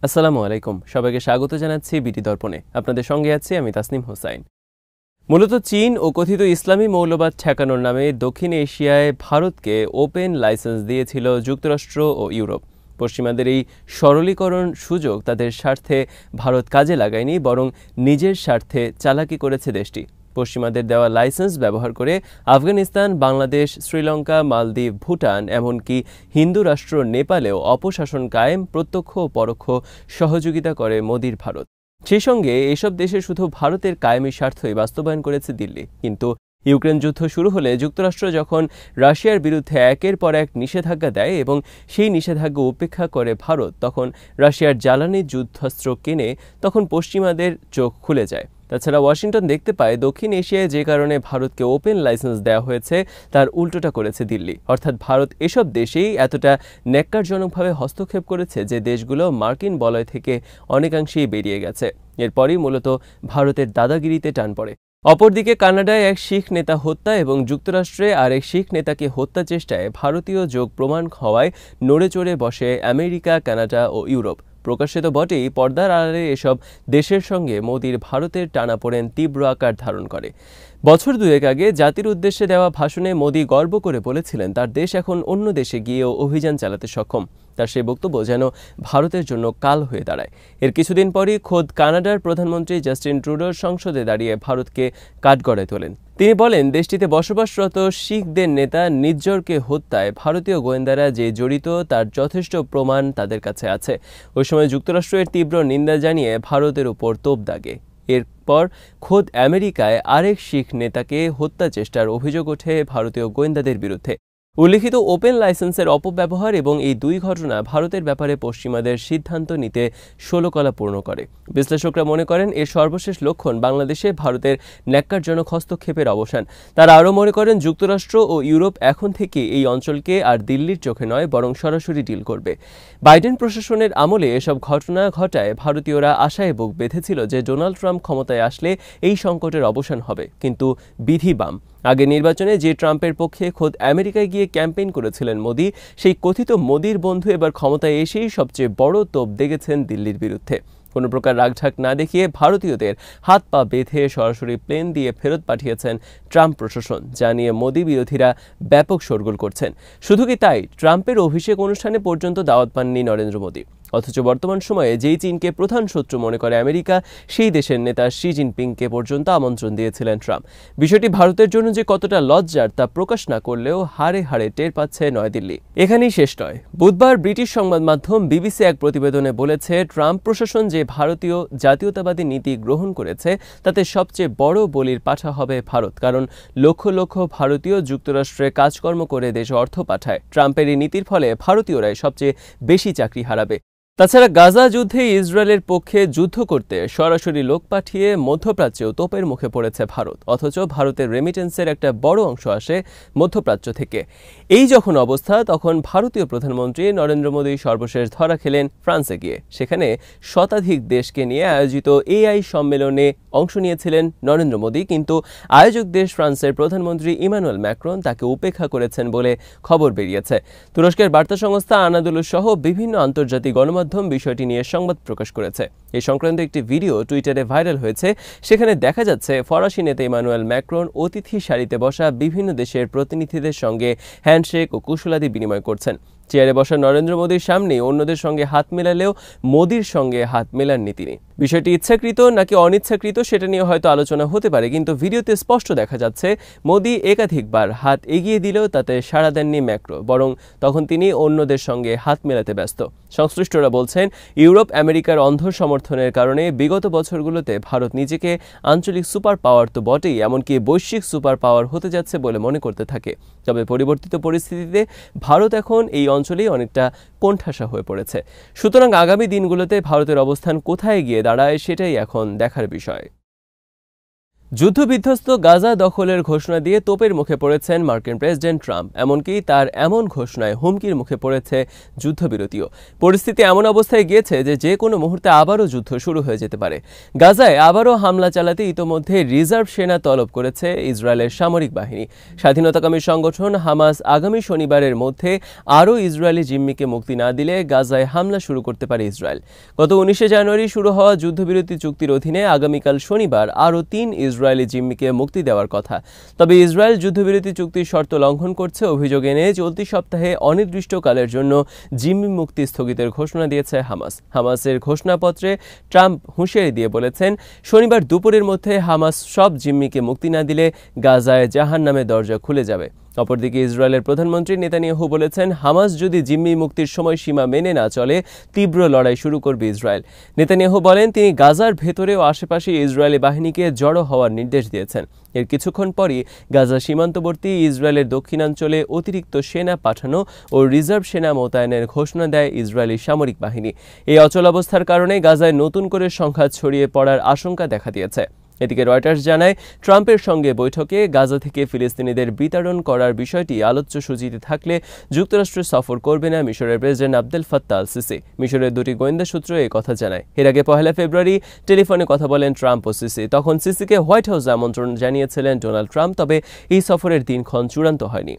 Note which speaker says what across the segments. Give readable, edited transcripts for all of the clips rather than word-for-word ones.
Speaker 1: আসসালামু আলাইকুম। সবাইকে স্বাগত জানাচ্ছি বিটি দর্পণে। আপনাদের সঙ্গে আছি আমি তাসনিম হোসাইন। মূলত চীন ও কথিত ইসলামী মৌলবাদ ঠেকানোর নামে দক্ষিণ এশিয়ায় ভারতকে ওপেন লাইসেন্স দিয়েছিল যুক্তরাষ্ট্র ও ইউরোপ। পশ্চিমাদের এই সরলীকরণ সুযোগ তাদের স্বার্থে ভারত কাজে লাগায়নি, বরং নিজের স্বার্থে চালাকি করেছে দেশটি। পশ্চিমাদের দেওয়া লাইসেন্স ব্যবহার করে আফগানিস্তান, বাংলাদেশ, শ্রীলঙ্কা, মালদ্বীপ, ভুটান, এমনকি হিন্দু রাষ্ট্র নেপালেও অপশাসন কায়েম, প্রত্যক্ষ ও পরোক্ষ সহযোগিতা করে মোদির ভারত। সেই সঙ্গে এসব দেশে শুধু ভারতের কায়েমি স্বার্থই বাস্তবায়ন করেছে দিল্লি। কিন্তু ইউক্রেন যুদ্ধ শুরু হলে যুক্তরাষ্ট্র যখন রাশিয়ার বিরুদ্ধে একের পর এক নিষেধাজ্ঞা দেয় এবং সেই নিষেধাজ্ঞা উপেক্ষা করে ভারত তখন রাশিয়ার জ্বালানি যুদ্ধাস্ত্র কেনে, তখন পশ্চিমাদের চোখ খুলে যায়। তাছাড়া ওয়াশিংটন দেখতে পায় দক্ষিণ এশিয়ায় যে কারণে ভারতকে ওপেন লাইসেন্স দেওয়া হয়েছে তার উল্টোটা করেছে দিল্লি। অর্থাৎ ভারত এসব দেশেই এতটা ন্যাক্কারজনকভাবে হস্তক্ষেপ করেছে যে দেশগুলো মার্কিন বলয় থেকে অনেকাংশেই বেরিয়ে গেছে। এরপরই মূলত ভারতের দাদাগিরিতে টান পড়ে। অপরদিকে কানাডায় এক শিখ নেতা হত্যা এবং যুক্তরাষ্ট্রে আরেক শিখ নেতাকে হত্যা চেষ্টায় ভারতীয় যোগ প্রমাণ হওয়ায় নড়ে চড়ে বসে আমেরিকা, কানাডা ও ইউরোপ। প্রকাশিত বটেই পর্দার আড়ালে এসব দেশের সঙ্গে মোদির ভারতের টানাপোড়েন তীব্র আকার ধারণ করে। বছর দুয়েক আগে জাতির উদ্দেশ্যে দেওয়া ভাষণে মোদি গর্ব করে বলেছিলেন তার দেশ এখন অন্য দেশে গিয়েও অভিযান চালাতে সক্ষম। তার সেই বক্তব্য যেন ভারতের জন্য কাল হয়ে দাঁড়ায়। এর কিছুদিন পরই খোদ কানাডার প্রধানমন্ত্রী জাস্টিন ট্রুডোর সংসদে দাঁড়িয়ে ভারতকে কাঠগড়ায় তোলেন। তিনি বলেন, দেশটিতে বসবাসরত শিখদের নেতা নিজ্জরকে হত্যায় ভারতীয় গোয়েন্দারা যে জড়িত তার যথেষ্ট প্রমাণ তাদের কাছে আছে। ওই সময় যুক্তরাষ্ট্রের তীব্র নিন্দা জানিয়ে ভারতের উপর তোপ দাগে। এরপর খোদ আমেরিকায় আরেক শিখ নেতাকে হত্যা চেষ্টার অভিযোগ ওঠে ভারতীয় গোয়েন্দাদের বিরুদ্ধে। উল্লিখিত ওপেন লাইসেন্সের অপব্যবহার এবং এই দুই ঘটনা ভারতের ব্যাপারে পশ্চিমাদের সিদ্ধান্ত নিতে ষোলকলা পূর্ণ করে। বিশ্লেষকরা মনে করেন এর সর্বশেষ লক্ষণ বাংলাদেশে ভারতের ন্যাক্কারজনক হস্তক্ষেপের অবসান। তারা আরও মনে করেন যুক্তরাষ্ট্র ও ইউরোপ এখন থেকে এই অঞ্চলকে আর দিল্লির চোখে নয় বরং সরাসরি ডিল করবে। বাইডেন প্রশাসনের আমলে এসব ঘটনা ঘটায় ভারতীয়রা আশায় বুক বেঁধেছিল যে ডোনাল্ড ট্রাম্প ক্ষমতায় আসলে এই সংকটের অবসান হবে, কিন্তু বিধি বাম। আগে নির্বাচনে যে ট্রাম্পের পক্ষে খোদ আমেরিকায় গিয়ে ক্যাম্পেইন করেছিলেন মোদি, সেই কথিত মোদির বন্ধু এবার ক্ষমতায় এসেই সবচেয়ে বড় তোপ দেখেছেন দিল্লির বিরুদ্ধে। কোনো প্রকার রাগঢাক না দেখিয়ে ভারতীয়দের হাত পা বেঁধে সরাসরি প্লেন দিয়ে ফেরত পাঠিয়েছেন ট্রাম্প প্রশাসন, যা নিয়ে মোদি বিরোধীরা ব্যাপক শোরগোল করছেন। শুধু কি তাই, ট্রাম্পের অভিষেক অনুষ্ঠানে পর্যন্ত দাওয়াত পাননি নরেন্দ্র মোদি। অথচ বর্তমান সময়ে যেই চীনকে প্রধান শত্রু মনে করে আমেরিকা, সেই দেশের নেতা শি জিনপিংকে পর্যন্ত আমন্ত্রণ দিয়েছিলেন ট্রাম্প। বিষয়টি ভারতের জন্য যে কতটা লজ্জার তা প্রকাশ না করলেও হাড়ে হাড়ে টের পাচ্ছে নয়াদিল্লি। এখানেই শেষ নয়। বুধবার ব্রিটিশ সংবাদ মাধ্যম বিবিসি এক প্রতিবেদনে বলেছে, ট্রাম্প প্রশাসন যে ভারতীয় জাতীয়তাবাদী নীতি গ্রহণ করেছে তাতে সবচেয়ে বড় বলির পাঠা হবে ভারত, কারণ লক্ষ লক্ষ ভারতীয় যুক্তরাষ্ট্রে কাজকর্ম করে দেশে অর্থ পাঠায়। ট্রাম্পের এই নীতির ফলে ভারতীয়রাই সবচেয়ে বেশি চাকরি হারাবে। তাছাড়া গাজা যুদ্ধে ইসরায়েলের পক্ষে যুদ্ধ করতে সরাসরি লোক পাঠিয়ে মধ্যপ্রাচ্যেও তোপের মুখে পড়েছে ভারত, অথচ ভারতের রেমিটেন্সের একটা বড় অংশ আসে মধ্যপ্রাচ্য থেকে। এই যখন অবস্থা, তখন ভারতীয় প্রধানমন্ত্রী নরেন্দ্র মোদী সর্বশেষ ধরা খেলেন ফ্রান্সে গিয়ে। সেখানে শতাধিক দেশকে নিয়ে আয়োজিত এআই সম্মেলনে অংশ নিয়েছিলেন নরেন্দ্র মোদী, কিন্তু আয়োজক দেশ ফ্রান্সের প্রধানমন্ত্রী ইমানুয়েল ম্যাক্রন তাকে উপেক্ষা করেছেন বলে খবর বেরিয়েছে। তুরস্কের বার্তা সংস্থা আনাদোলু সহ বিভিন্ন আন্তর্জাতিক গণমাধ্যম বিষয়টি নিয়ে সংবাদ প্রকাশ করেছে। এই সংক্রান্ত একটি ভিডিও টুইটারে ভাইরাল হয়েছে। সেখানে দেখা যাচ্ছে ফরাসি নেতা ইমানুয়েল ম্যাক্রন অতিথি সারিতে বসা বিভিন্ন দেশের প্রতিনিধিদের সঙ্গে হ্যান্ডশেক ও কুশলাদি বিনিময় করছেন। চেয়ারে বসা নরেন্দ্র মোদীর সামনে অন্যদের সঙ্গে হাত মেলালেও মোদীর সঙ্গে হাত মেলাননি তিনি। বিষয়টি ইচ্ছাকৃত নাকি অনিচ্ছাকৃত সেটা নিয়ে হয়তো আলোচনা হতে পারে, কিন্তু ভিডিওতে স্পষ্ট দেখা যাচ্ছে মোদী একাধিকবার হাত এগিয়ে দিলেও তাতে সাড়া দেননি ম্যাক্রো, বরং তখন তিনি অন্যদের সঙ্গে হাত মেলাতে ব্যস্ত। সংশ্লিষ্টরা বলছেন, ইউরোপ আমেরিকার অন্ধ সমর্থনের কারণে বিগত বছরগুলোতে ভারত নিজেকে আঞ্চলিক সুপার পাওয়ার তো বটেই, এমনকি বৈশ্বিক সুপার পাওয়ার হতে যাচ্ছে বলে মনে করতে থাকে। তবে পরিবর্তিত পরিস্থিতিতে ভারত এখন এই অঞ্চলেই অনেকটা কোণঠাসা হয়ে পড়েছে। সুতরাং আগামী দিনগুলোতে ভারতের অবস্থান কোথায় গিয়ে দাঁড়ায় সেটাই এখন দেখার বিষয়। যুদ্ধবিধ্বস্ত গাজা দখলের ঘোষণা দিয়ে তোপের মুখে পড়েছেন মার্কিন প্রেসিডেন্ট ট্রাম্প। এমনকি তার এমন ঘোষণায় হুমকির মুখে পড়েছে যুদ্ধবিরতিও। পরিস্থিতি এমন অবস্থায় গিয়েছে যে কোনো মুহূর্তে আবারও যুদ্ধ শুরু হয়ে যেতে পারে। গাজায় আবারও হামলা চালাতে ইতোমধ্যে রিজার্ভ সেনা তলব করেছে ইসরায়েলের সামরিক বাহিনী। স্বাধীনতাকামী সংগঠন হামাস আগামী শনিবারের মধ্যে আরও ইসরায়েলি জিম্মিকে মুক্তি না দিলে গাজায় হামলা শুরু করতে পারে ইসরায়েল। গত 19 জানুয়ারি শুরু হওয়া যুদ্ধবিরতি চুক্তির অধীনে আগামীকাল শনিবার আরও 3 ইসরায়েলি জিম্মিকে মুক্তি দেওয়ার কথা। তবে ইসরায়েল যুদ্ধবিরতি চুক্তির শর্ত লঙ্ঘন করছে অভিযোগ এনে চলতি সপ্তাহে অনির্দিষ্টকালের জন্য জিম্মি মুক্তি স্থগিতের ঘোষণা দিয়েছে হামাস। হামাসের ঘোষণাপত্রে ট্রাম্প হুঁশিয়ারি দিয়ে বলেছেন, শনিবার দুপুরের মধ্যে হামাস সব জিম্মিকে মুক্তি না দিলে গাজায় জাহান্নামের দরজা খুলে যাবে। অপরদিকে ইসরায়েলের প্রধানমন্ত্রী নেতানিয়াহু বলেছেন, হামাস যদি জিম্মি মুক্তির সময়সীমা মেনে না চলে তীব্র লড়াই শুরু করবে ইসরায়েল। নেতানিয়াহু বলেন, তিনি গাজার ভেতরে ও আশেপাশে ইসরায়েলি বাহিনীকে জড়ো হওয়ার নির্দেশ দিয়েছেন। এর কিছুক্ষণ পরই গাজা সীমান্তবর্তী ইসরায়েলের দক্ষিণাঞ্চলে অতিরিক্ত সেনা পাঠানো ও রিজার্ভ সেনা মোতায়েনের ঘোষণা দেয় ইসরায়েলি সামরিক বাহিনী। এই অচলাবস্থার কারণে গাজায় নতুন করে সংঘাত ছড়িয়ে পড়ার আশঙ্কা দেখা দিয়েছে। এদিকে রয়টার্স জানায়, ট্রাম্পের সঙ্গে বৈঠকে গাজা থেকে ফিলিস্তিনিদের বিতাড়ন করার বিষয়টি আলোচ্য সূচিতে থাকলে যুক্তরাষ্ট্রে সফর করবে না মিশরের president Abdel Fattah al CC. মিশরের দুটি গোয়েন্দা সূত্র এই কথা জানায়। এর আগে 1 ফেব্রুয়ারি টেলিফোনে কথা বলেন ট্রাম্প ও সিসি। তখন সিসিকে হোয়াইট হাউসে আমন্ত্রণ জানিয়েছিলেন ডোনাল্ড ট্রাম্প, তবে এই সফরের দিনক্ষণ চূড়ান্ত হয়নি।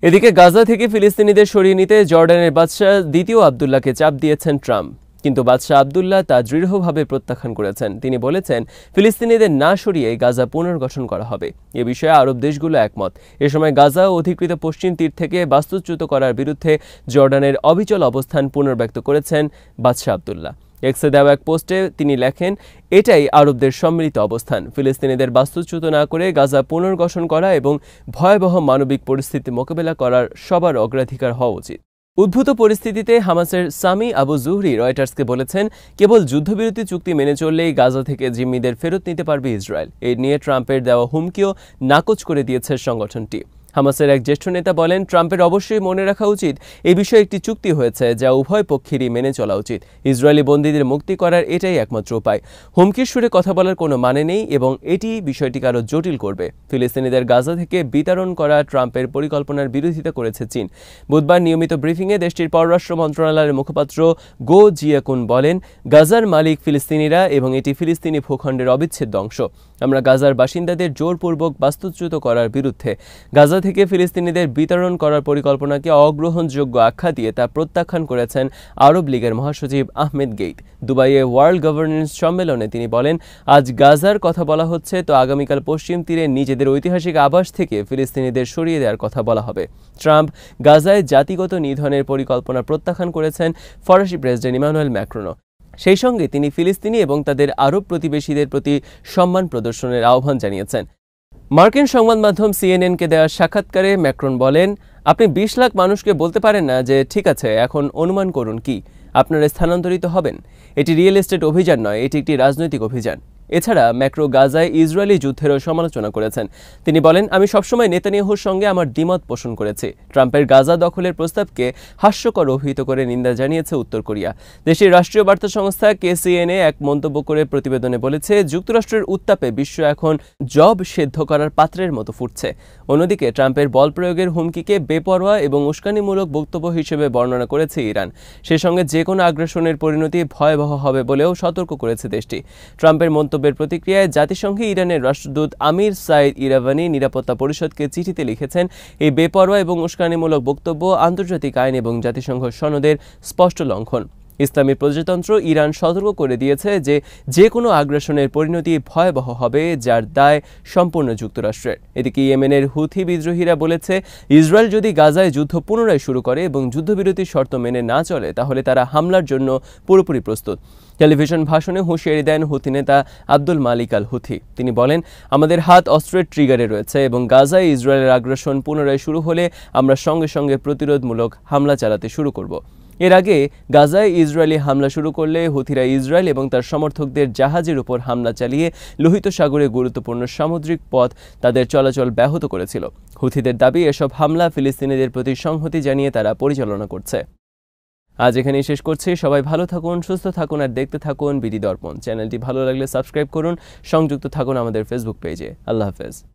Speaker 1: এদিকে গাজা থেকে ফিলিস্তিনিদের সরিয়ে নিতে জর্ডানের বাদশাহ দ্বিতীয় আবদুল্লাহকে চাপ দিয়েছেন ট্রাম্প, কিন্তু বাদশাহ আবদুল্লাহ তা দৃঢ়ভাবে প্রত্যাখ্যান করেছেন। তিনি বলেছেন, ফিলিস্তিনিদের না সরিয়ে গাজা পুনর্গঠন করা হবে। এ বিষয়ে আরব দেশগুলো একমত। এ সময় গাজা ও অধিকৃত পশ্চিম তীর থেকে বাস্তুচ্যুত করার বিরুদ্ধে জর্ডানের অবিচল অবস্থান পুনর্ব্যক্ত করেছেন বাদশাহ আবদুল্লাহ। এক্সে দেওয়া এক পোস্টে তিনি লেখেন, এটাই আরবদের সম্মিলিত অবস্থান। ফিলিস্তিনিদের বাস্তুচ্যুত না করে গাজা পুনর্গঠন করা এবং ভয়াবহ মানবিক পরিস্থিতি মোকাবেলা করার সবার অগ্রাধিকার হওয়া উচিত। উদ্ভূত পরিস্থিতিতে হামাসের সামি আবু জুহরি রয়টার্সকে বলেছেন, কেবল যুদ্ধবিরতি চুক্তি মেনে চললেই গাজা থেকে জিম্মিদের ফেরত নিতে পারবে ইসরায়েল। এই নিয়ে ট্রাম্পের দেওয়া হুমকিও নাকচ করে দিয়েছে সংগঠনটি। হামাসের এক জ্যেষ্ঠ নেতা বলেন, ট্রাম্পের অবশ্যই মনে রাখা উচিত এই বিষয়ে একটি চুক্তি হয়েছে যা উভয় পক্ষেরই মেনে চলা উচিত। ইসরায়েলি বন্দীদের মুক্তি করার এটাই একমাত্র উপায়। হুমকির সুরে কথা বলার কোনো মানে নেই এবং এটি বিষয়টিকে আরও জটিল করবে। ফিলিস্তিনিদের গাজা থেকে বিতাড়ন করা ট্রাম্পের পরিকল্পনার বিরোধিতা করেছে চীন। বুধবার নিয়মিত ব্রিফিংয়ে দেশটির পররাষ্ট্র মন্ত্রণালয়ের মুখপাত্র গো জিয়াকুন বলেন, গাজার মালিক ফিলিস্তিনিরা এবং এটি ফিলিস্তিনি ভূখণ্ডের অবিচ্ছেদ্য অংশ। আমরা গাজার বাসিন্দাদের জোরপূর্বক বাস্তুচ্যুত করার বিরুদ্ধে। গাজা থেকে ফিলিস্তিনিদের বিতরণ করার পরিকল্পনাকে অগ্রহণযোগ্য আখ্যা দিয়ে তা প্রত্যাখ্যান করেছেন আরব লীগের মহাসচিব আহমেদ গেইত। দুবাইয়ে ওয়ার্ল্ড গভর্নেন্স সম্মেলনে তিনি বলেন, আজ গাজার কথা বলা হচ্ছে, তো আগামীকাল পশ্চিম তীরে নিজেদের ঐতিহাসিক আবাস থেকে ফিলিস্তিনিদের সরিয়ে দেওয়ার কথা বলা হবে। ট্রাম্প গাজায় জাতিগত নিধনের পরিকল্পনা প্রত্যাখ্যান করেছেন ফরাসি প্রেসিডেন্ট ইমানুয়েল ম্যাক্রনও। সেই সঙ্গে তিনি ফিলিস্তিনি এবং তাদের আরব প্রতিবেশীদের প্রতি সম্মান প্রদর্শনের আহ্বান জানিয়েছেন। মার্কিন সংবাদ মাধ্যম সিএনএনকে দেওয়া সাক্ষাৎকারে ম্যাক্রন বলেন, আপনি 20 লাখ মানুষকে বলতে পারেন না যে ঠিক আছে, এখন অনুমান করুন কি আপনারা স্থানান্তরিত হবেন। এটি রিয়েল এস্টেট অভিযান নয়, এটি একটি রাজনৈতিক অভিযান। এছাড়া ম্যাক্রো গাজায় ইসরায়েলি যুদ্ধেরও সমালোচনা করেছেন। তিনি বলেন, আমি সবসময় নেতানিয়াহুর সঙ্গে আমার দ্বিমত পোষণ করেছি। ট্রাম্পের গাজা দখলের প্রস্তাবকে হাস্যকর অভিহিত করে নিন্দা জানিয়েছে উত্তর কোরিয়া। দেশটির রাষ্ট্রীয় বার্তা সংস্থা কেসিএনএ এক মন্তব্য করে প্রতিবেদনে বলেছে, যুক্তরাষ্ট্রের উত্তাপে বিশ্ব এখন জব সেদ্ধ করার পাত্রের মতো ফুটছে। অন্যদিকে ট্রাম্পের বল প্রয়োগের হুমকিকে বেপরোয়া এবং উস্কানিমূলক বক্তব্য হিসেবে বর্ণনা করেছে ইরান। সে সঙ্গে যে কোনো আগ্রাসনের পরিণতি ভয়াবহ হবে বলেও সতর্ক করেছে দেশটি। ট্রাম্পের মন্তব্যের প্রতিক্রিয়ায় জাতিসংঘে ইরানের রাষ্ট্রদূত আমির সাইদ ইরাভানি নিরাপত্তা পরিষদকে চিঠিতে লিখেছেন, এই বেপরোয়া এবং উস্কানিমূলক বক্তব্য আন্তর্জাতিক আইন এবং জাতিসংঘ সনদের স্পষ্ট লঙ্ঘন। ইসলামী প্রজাতন্ত্র ইরান সতর্ক করে দিয়েছে যে কোনো আগ্রাসনের পরিণতি ভয়াবহ হবে, যার দায় সম্পূর্ণ যুক্তরাষ্ট্রের। এদিকে ইয়েমেনের হুথি বিদ্রোহীরা বলেছে, ইসরায়েল যদি গাজায় যুদ্ধ পুনরায় শুরু করে এবং যুদ্ধবিরতির শর্ত মেনে না চলে, তাহলে তারা হামলার জন্য পুরোপুরি প্রস্তুত। টেলিভিশন ভাষণে হুঁশিয়ারি দেন হুথি নেতা আব্দুল মালিক আল হুথি। তিনি বলেন, আমাদের হাত অস্ত্রের ট্রিগারে রয়েছে এবং গাজায় ইসরায়েলের আগ্রাসন পুনরায় শুরু হলে আমরা সঙ্গে সঙ্গে প্রতিরোধমূলক হামলা চালাতে শুরু করব। এর আগে গাজায় ইসরায়েলি হামলা শুরু করলে হুথিরা ইসরায়েল এবং তার সমর্থকদের জাহাজের উপর হামলা চালিয়ে লোহিত সাগরে গুরুত্বপূর্ণ সামুদ্রিক পথ তাদের চলাচল ব্যাহত করেছিল। হুথিদের দাবি, এসব হামলা ফিলিস্তিনিদের প্রতি সংহতি জানিয়ে তারা পরিচালনা করছে। আজ এখানেই শেষ করছি। সবাই ভালো থাকুন, সুস্থ থাকুন আর দেখতে থাকুন বিডি দর্পণ। চ্যানেলটি ভালো লাগলে সাবস্ক্রাইব করুন, সংযুক্ত থাকুন আমাদের ফেসবুক পেজে। আল্লাহ হাফেজ।